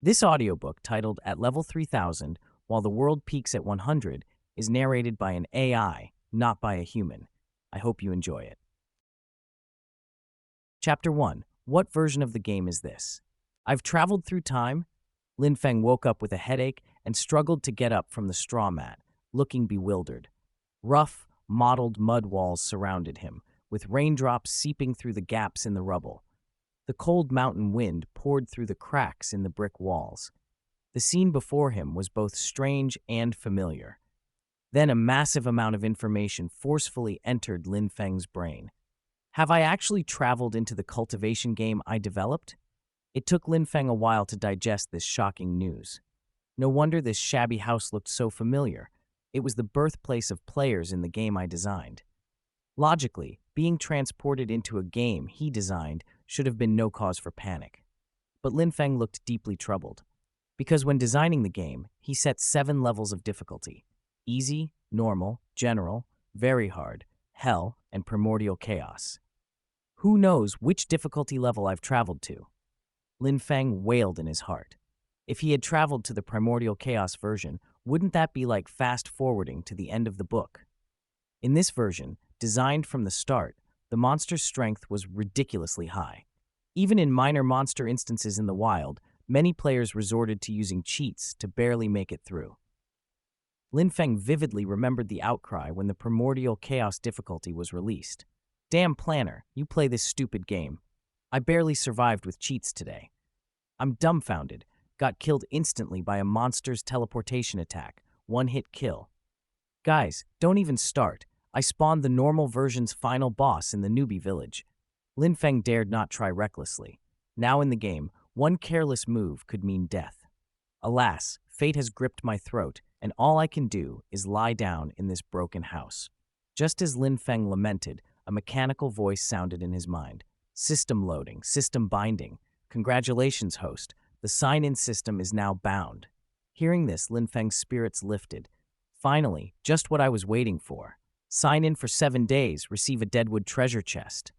This audiobook, titled At Level 3000 While the World Peaks at 100, is narrated by an AI, not by a human. I hope you enjoy it. Chapter 1. What version of the game is this? I've traveled through time. Lin Feng woke up with a headache and struggled to get up from the straw mat, looking bewildered. Rough, mottled mud walls surrounded him, with raindrops seeping through the gaps in the rubble. The cold mountain wind poured through the cracks in the brick walls. The scene before him was both strange and familiar. Then a massive amount of information forcefully entered Lin Feng's brain. Have I actually traveled into the cultivation game I developed? It took Lin Feng a while to digest this shocking news. No wonder this shabby house looked so familiar. It was the birthplace of players in the game I designed. Logically, being transported into a game he designed should have been no cause for panic. But Lin Feng looked deeply troubled, because when designing the game, he set 7 levels of difficulty: easy, normal, general, very hard, hell, and primordial chaos. Who knows which difficulty level I've traveled to? Lin Feng wailed in his heart. If he had traveled to the primordial chaos version, wouldn't that be like fast-forwarding to the end of the book? In this version, designed from the start, the monster's strength was ridiculously high. Even in minor monster instances in the wild, many players resorted to using cheats to barely make it through. Lin Feng vividly remembered the outcry when the primordial chaos difficulty was released. Damn planner, you play this stupid game. I barely survived with cheats today. I'm dumbfounded, got killed instantly by a monster's teleportation attack, one-hit kill. Guys, don't even start. I spawned the normal version's final boss in the newbie village. Lin Feng dared not try recklessly. Now in the game, one careless move could mean death. Alas, fate has gripped my throat, and all I can do is lie down in this broken house. Just as Lin Feng lamented, a mechanical voice sounded in his mind. System loading, system binding. Congratulations, host. The sign-in system is now bound. Hearing this, Lin Feng's spirits lifted. Finally, just what I was waiting for. Sign in for 7 days, receive a Deadwood treasure chest.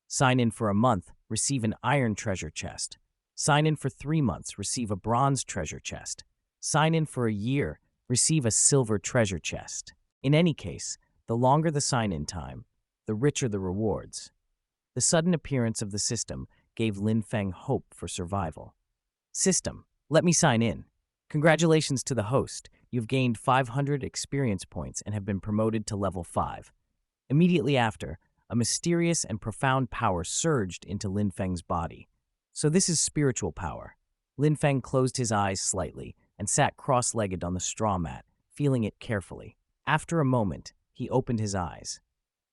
Sign in for a month, receive an iron treasure chest. Sign in for 3 months, receive a bronze treasure chest. Sign in for a year, receive a silver treasure chest. In any case, the longer the sign-in time, the richer the rewards. The sudden appearance of the system gave Lin Feng hope for survival. System, let me sign in. Congratulations to the host. You've gained 500 experience points and have been promoted to level 5. Immediately after, a mysterious and profound power surged into Lin Feng's body. So this is spiritual power. Lin Feng closed his eyes slightly and sat cross-legged on the straw mat, feeling it carefully. After a moment, he opened his eyes.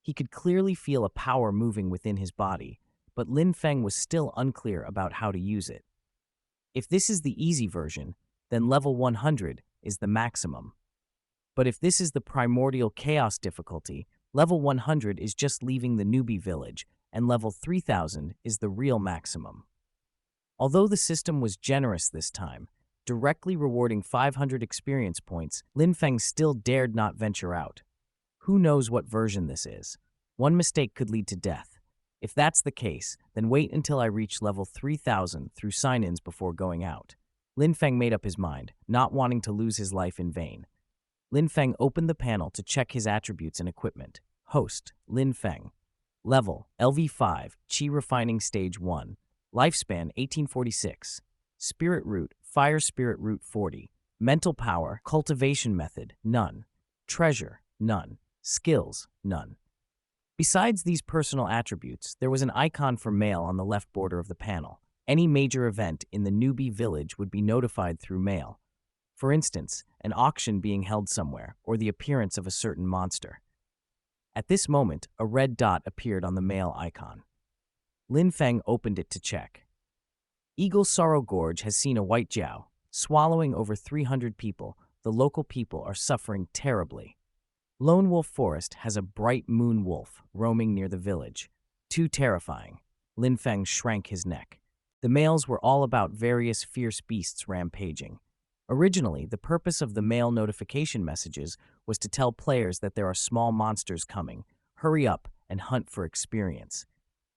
He could clearly feel a power moving within his body, but Lin Feng was still unclear about how to use it. If this is the easy version, then level 100 is the maximum. But if this is the primordial chaos difficulty, level 100 is just leaving the newbie village, and level 3000 is the real maximum. Although the system was generous this time, directly rewarding 500 experience points, Lin Feng still dared not venture out. Who knows what version this is? One mistake could lead to death. If that's the case, then wait until I reach level 3000 through sign-ins before going out. Lin Feng made up his mind, not wanting to lose his life in vain. Lin Feng opened the panel to check his attributes and equipment. Host, Lin Feng. Level, LV5, Qi Refining Stage 1. Lifespan, 1846. Spirit Root, Fire Spirit Root 40. Mental Power, Cultivation Method, none. Treasure, none. Skills, none. Besides these personal attributes, there was an icon for mail on the left border of the panel. Any major event in the newbie village would be notified through mail. For instance, an auction being held somewhere, or the appearance of a certain monster. At this moment, a red dot appeared on the mail icon. Lin Feng opened it to check. Eagle Sorrow Gorge has seen a white Jiao, swallowing over 300 people. The local people are suffering terribly. Lone Wolf Forest has a bright moon wolf roaming near the village. Too terrifying. Lin Feng shrank his neck. The mails were all about various fierce beasts rampaging. Originally, the purpose of the mail notification messages was to tell players that there are small monsters coming. Hurry up and hunt for experience.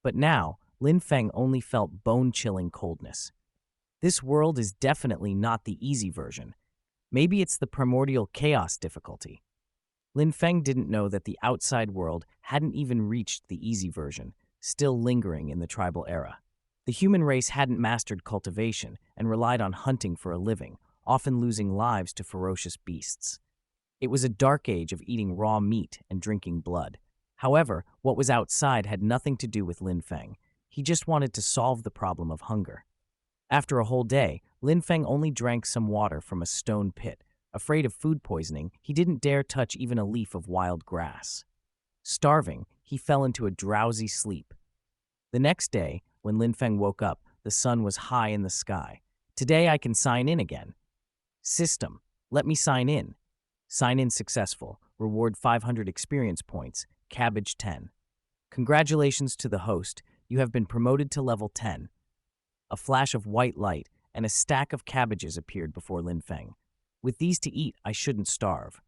But now, Lin Feng only felt bone-chilling coldness. This world is definitely not the easy version. Maybe it's the primordial chaos difficulty. Lin Feng didn't know that the outside world hadn't even reached the easy version, still lingering in the tribal era. The human race hadn't mastered cultivation and relied on hunting for a living, often losing lives to ferocious beasts. It was a dark age of eating raw meat and drinking blood. However, what was outside had nothing to do with Lin Feng. He just wanted to solve the problem of hunger. After a whole day, Lin Feng only drank some water from a stone pit. Afraid of food poisoning, he didn't dare touch even a leaf of wild grass. Starving, he fell into a drowsy sleep. The next day, when Lin Feng woke up, the sun was high in the sky. Today I can sign in again. System, let me sign in. Sign in successful. Reward 500 experience points. Cabbage 10. Congratulations to the host. You have been promoted to level 10. A flash of white light and a stack of cabbages appeared before Lin Feng. With these to eat, I shouldn't starve.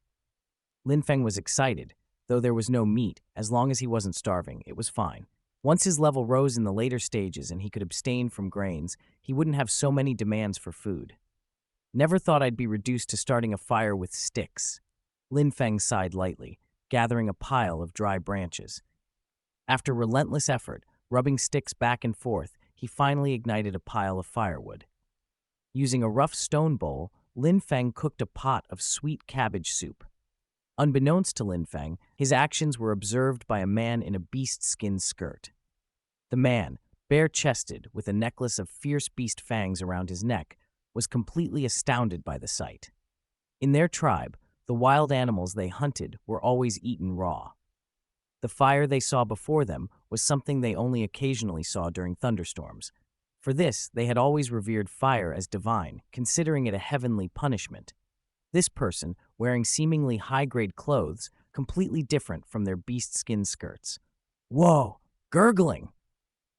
Lin Feng was excited. Though there was no meat, as long as he wasn't starving, it was fine. Once his level rose in the later stages and he could abstain from grains, he wouldn't have so many demands for food. Never thought I'd be reduced to starting a fire with sticks. Lin Feng sighed lightly, gathering a pile of dry branches. After relentless effort, rubbing sticks back and forth, he finally ignited a pile of firewood. Using a rough stone bowl, Lin Feng cooked a pot of sweet cabbage soup. Unbeknownst to Lin Feng, his actions were observed by a man in a beast-skin skirt. The man, bare-chested with a necklace of fierce beast fangs around his neck, was completely astounded by the sight. In their tribe, the wild animals they hunted were always eaten raw. The fire they saw before them was something they only occasionally saw during thunderstorms. For this, they had always revered fire as divine, considering it a heavenly punishment. This person, wearing seemingly high-grade clothes, completely different from their beast-skin skirts. Whoa! Gurgling!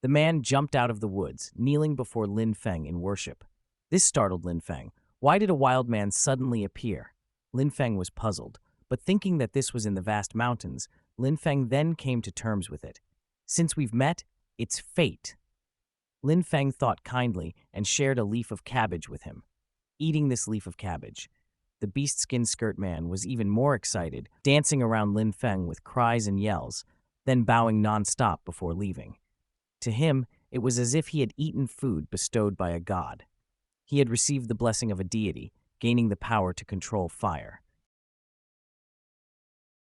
The man jumped out of the woods, kneeling before Lin Feng in worship. This startled Lin Feng. Why did a wild man suddenly appear? Lin Feng was puzzled, but thinking that this was in the vast mountains, Lin Feng then came to terms with it. Since we've met, it's fate. Lin Feng thought kindly and shared a leaf of cabbage with him. Eating this leaf of cabbage, the beast-skin skirt man was even more excited, dancing around Lin Feng with cries and yells, then bowing non-stop before leaving. To him, it was as if he had eaten food bestowed by a god. He had received the blessing of a deity, gaining the power to control fire.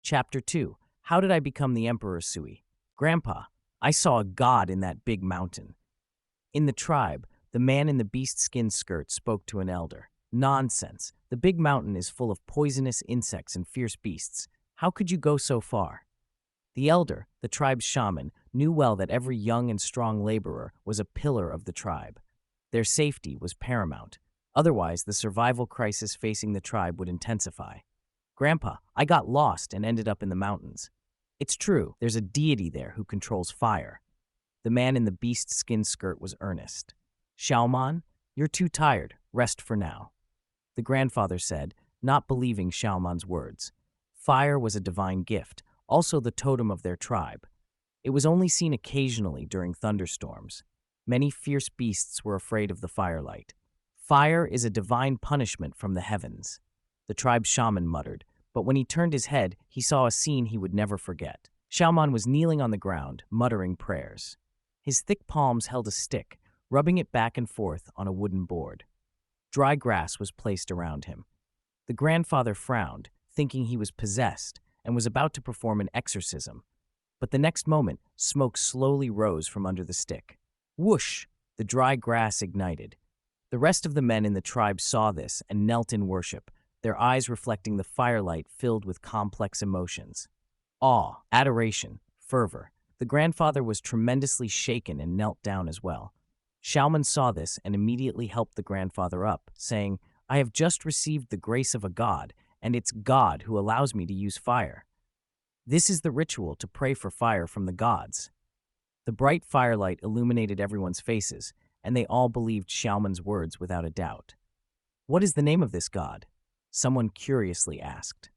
Chapter 2. How did I become the Emperor Sui? Grandpa, I saw a god in that big mountain. In the tribe, the man in the beast-skin skirt spoke to an elder. Nonsense. The big mountain is full of poisonous insects and fierce beasts. How could you go so far? The elder, the tribe's shaman, knew well that every young and strong laborer was a pillar of the tribe. Their safety was paramount. Otherwise, the survival crisis facing the tribe would intensify. Grandpa, I got lost and ended up in the mountains. It's true, there's a deity there who controls fire. The man in the beast-skin skirt was earnest. Xiaoman, you're too tired. Rest for now. The grandfather said, not believing Xiaoman's words. Fire was a divine gift, also the totem of their tribe. It was only seen occasionally during thunderstorms. Many fierce beasts were afraid of the firelight. Fire is a divine punishment from the heavens, the tribe's shaman muttered, but when he turned his head, he saw a scene he would never forget. Xiaoman was kneeling on the ground, muttering prayers. His thick palms held a stick, rubbing it back and forth on a wooden board. Dry grass was placed around him. The grandfather frowned, thinking he was possessed, and was about to perform an exorcism. But the next moment, smoke slowly rose from under the stick. Whoosh! The dry grass ignited. The rest of the men in the tribe saw this and knelt in worship, their eyes reflecting the firelight filled with complex emotions. Awe, adoration, fervor. The grandfather was tremendously shaken and knelt down as well. Xiaoman saw this and immediately helped the grandfather up, saying, I have just received the grace of a god, and it's God who allows me to use fire. This is the ritual to pray for fire from the gods. The bright firelight illuminated everyone's faces, and they all believed Xiaoman's words without a doubt. What is the name of this god? Someone curiously asked.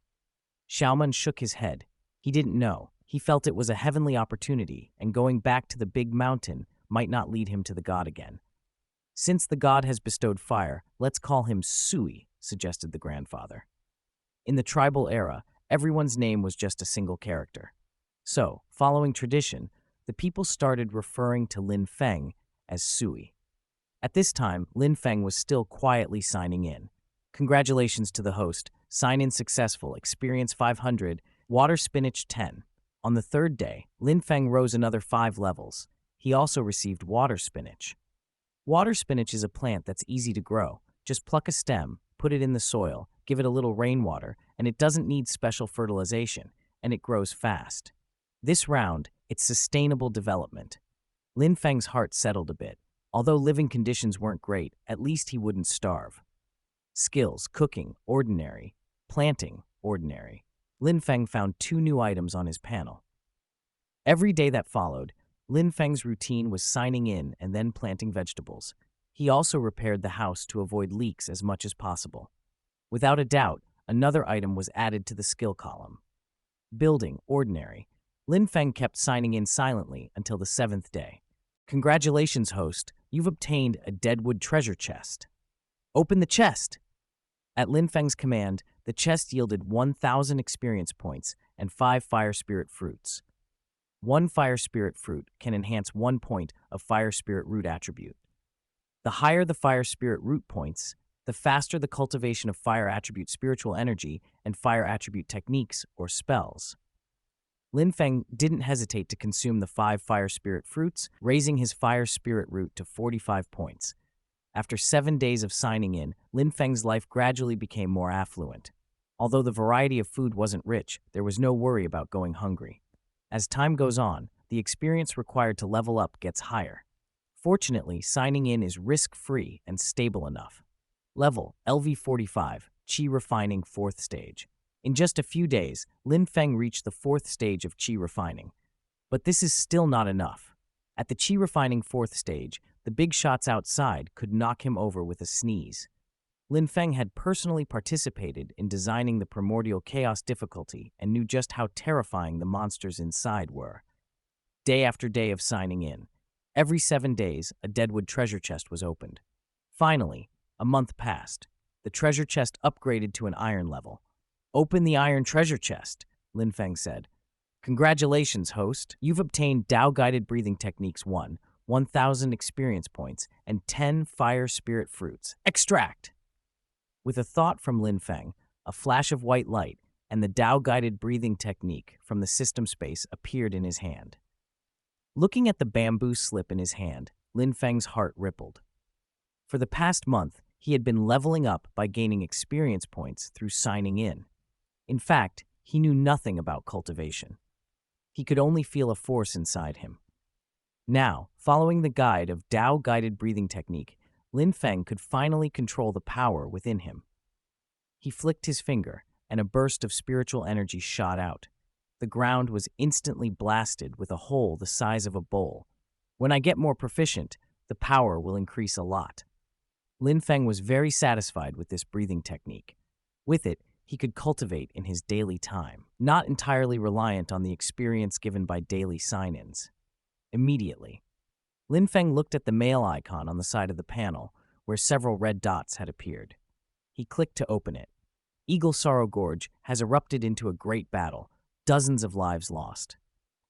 Xiaoman shook his head. He didn't know. He felt it was a heavenly opportunity, and going back to the big mountain might not lead him to the god again. Since the god has bestowed fire, let's call him Sui, suggested the grandfather. In the tribal era, everyone's name was just a single character. So, following tradition, the people started referring to Lin Feng as Sui. At this time, Lin Feng was still quietly signing in. Congratulations to the host. Sign in successful. Experience 500. Water spinach 10. On the third day, Lin Feng rose another 5 levels. He also received water spinach. Water spinach is a plant that's easy to grow. Just pluck a stem, put it in the soil, give it a little rainwater, and it doesn't need special fertilization, and it grows fast. This round, it's sustainable development. Lin Feng's heart settled a bit. Although living conditions weren't great, at least he wouldn't starve. Skills: cooking, ordinary. Planting, ordinary. Lin Feng found 2 new items on his panel. Every day that followed, Lin Feng's routine was signing in and then planting vegetables. He also repaired the house to avoid leaks as much as possible. Without a doubt, another item was added to the skill column. Building, ordinary. Lin Feng kept signing in silently until the 7th day. Congratulations, host. You've obtained a deadwood treasure chest. Open the chest. At Lin Feng's command, the chest yielded 1,000 experience points and 5 fire spirit fruits. 1 fire spirit fruit can enhance 1 point of fire spirit root attribute. The higher the fire spirit root points, the faster the cultivation of fire attribute spiritual energy and fire attribute techniques or spells. Lin Feng didn't hesitate to consume the 5 fire spirit fruits, raising his fire spirit root to 45 points. After 7 days of signing in, Lin Feng's life gradually became more affluent. Although the variety of food wasn't rich, there was no worry about going hungry. As time goes on, the experience required to level up gets higher. Fortunately, signing in is risk-free and stable enough. Level LV45, Qi Refining 4th Stage. In just a few days, Lin Feng reached the 4th stage of Qi Refining. But this is still not enough. At the Qi Refining 4th stage, the big shots outside could knock him over with a sneeze. Lin Feng had personally participated in designing the primordial chaos difficulty and knew just how terrifying the monsters inside were. Day after day of signing in. Every 7 days, a deadwood treasure chest was opened. Finally, a month passed. The treasure chest upgraded to an iron level. Open the iron treasure chest, Lin Feng said. Congratulations, host. You've obtained Tao-guided breathing techniques 1, 1,000 experience points, and 10 fire spirit fruits. Extract! With a thought from Lin Feng, a flash of white light, and the Tao-guided breathing technique from the system space appeared in his hand. Looking at the bamboo slip in his hand, Lin Feng's heart rippled. For the past month, he had been leveling up by gaining experience points through signing in. In fact, he knew nothing about cultivation. He could only feel a force inside him. Now, following the guide of Tao-guided breathing technique, Lin Feng could finally control the power within him. He flicked his finger, and a burst of spiritual energy shot out. The ground was instantly blasted with a hole the size of a bowl. When I get more proficient, the power will increase a lot. Lin Feng was very satisfied with this breathing technique. With it, he could cultivate in his daily time, not entirely reliant on the experience given by daily sign-ins. Immediately, Lin Feng looked at the mail icon on the side of the panel, where several red dots had appeared. He clicked to open it. Eagle Sorrow Gorge has erupted into a great battle, dozens of lives lost.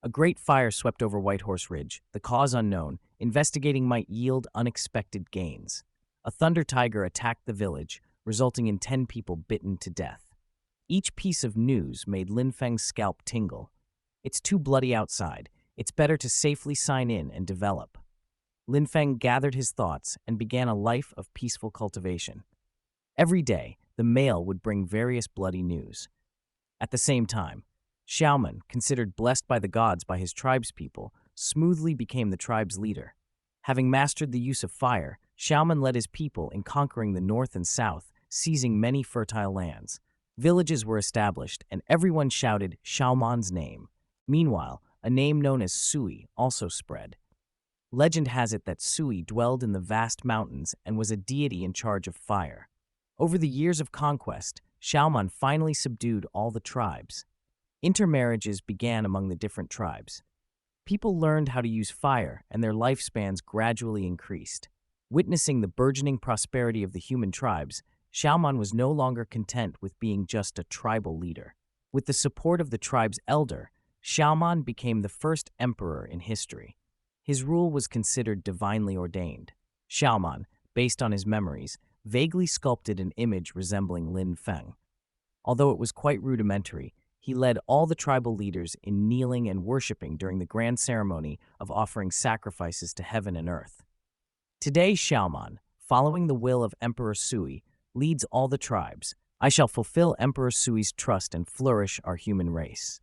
A great fire swept over Whitehorse Ridge, the cause unknown. Investigating might yield unexpected gains. A thunder tiger attacked the village, resulting in 10 people bitten to death. Each piece of news made Lin Feng's scalp tingle. It's too bloody outside. It's better to safely sign in and develop. Lin Feng gathered his thoughts and began a life of peaceful cultivation. Every day, the mail would bring various bloody news. At the same time, Xiaoman, considered blessed by the gods by his tribespeople, smoothly became the tribe's leader. Having mastered the use of fire, Xiaoman led his people in conquering the north and south, seizing many fertile lands. Villages were established, and everyone shouted Xiaoman's name. Meanwhile, a name known as Sui also spread. Legend has it that Sui dwelled in the vast mountains and was a deity in charge of fire. Over the years of conquest, Xiaoman finally subdued all the tribes. Intermarriages began among the different tribes. People learned how to use fire, and their lifespans gradually increased. Witnessing the burgeoning prosperity of the human tribes, Xiaoman was no longer content with being just a tribal leader. With the support of the tribe's elder, Xiaoman became the first emperor in history. His rule was considered divinely ordained. Xiaoman, based on his memories, vaguely sculpted an image resembling Lin Feng. Although it was quite rudimentary, he led all the tribal leaders in kneeling and worshiping during the grand ceremony of offering sacrifices to heaven and earth. Today, Xiaoman, following the will of Emperor Sui, leads all the tribes. I shall fulfill Emperor Sui's trust and flourish our human race.